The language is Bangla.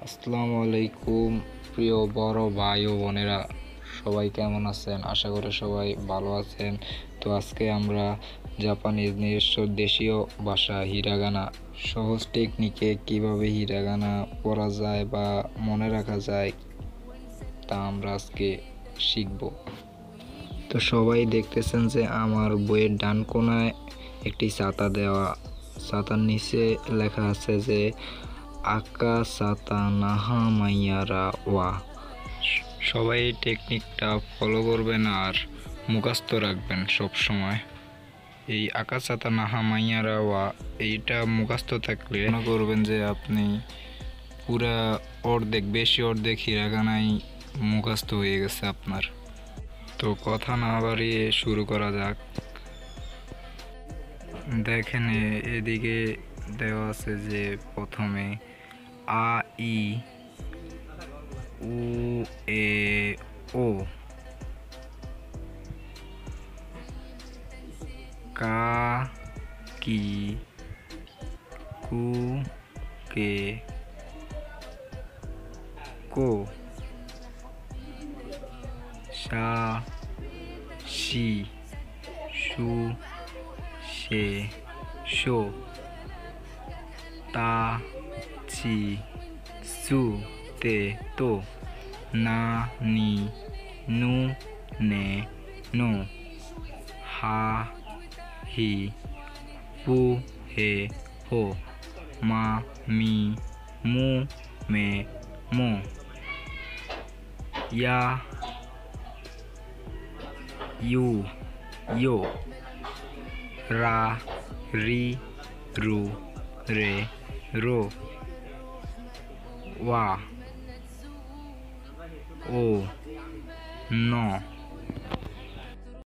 আসসালামু আলাইকুম প্রিয় বড় ভাই ও বোনেরা, সবাই কেমন আছেন? আশা করি সবাই ভালো আছেন। তো আজকে আমরা জাপানিজ নিজস্ব দেশীয় ভাষা হিরাগানা সহজ টেকনিকে কিভাবে হিরাগানা পড়া যায় বা মনে রাখা যায় তা আমরা আজকে শিখব। তো সবাই দেখতেছেন যে আমার বইয়ের ডান কোনায় একটি ছাতা দেওয়া, ছাতার নিচে লেখা আছে যে আকা সাতা নাহা মাইয়ারা ওয়া। সবাই এই টেকনিকটা ফলো করবেন আর মুখস্থ রাখবেন সব সময়। এই আকা সাতা নাহা মাইয়ারা ওয়া এইটা মুখস্থ থাকলে মনে করবেন যে আপনি পুরা বেশি অর্ধেক হিরাগানাই মুখস্থ হয়ে গেছে আপনার। তো কথা না বাড়িয়ে শুরু করা যাক। দেখেন এদিকে দেওয়া আছে যে প্রথমে আ ই উ এ ও, কা কি কু কে কো, সা শি সু শে শো, তা ছি সু তে তো, না নি নু নে নো, হা হি পু হে হো, মা মি মু মে মো, ইয়া ইউ ইয়ো, রা রি রু রে রো, ওয়া ও ন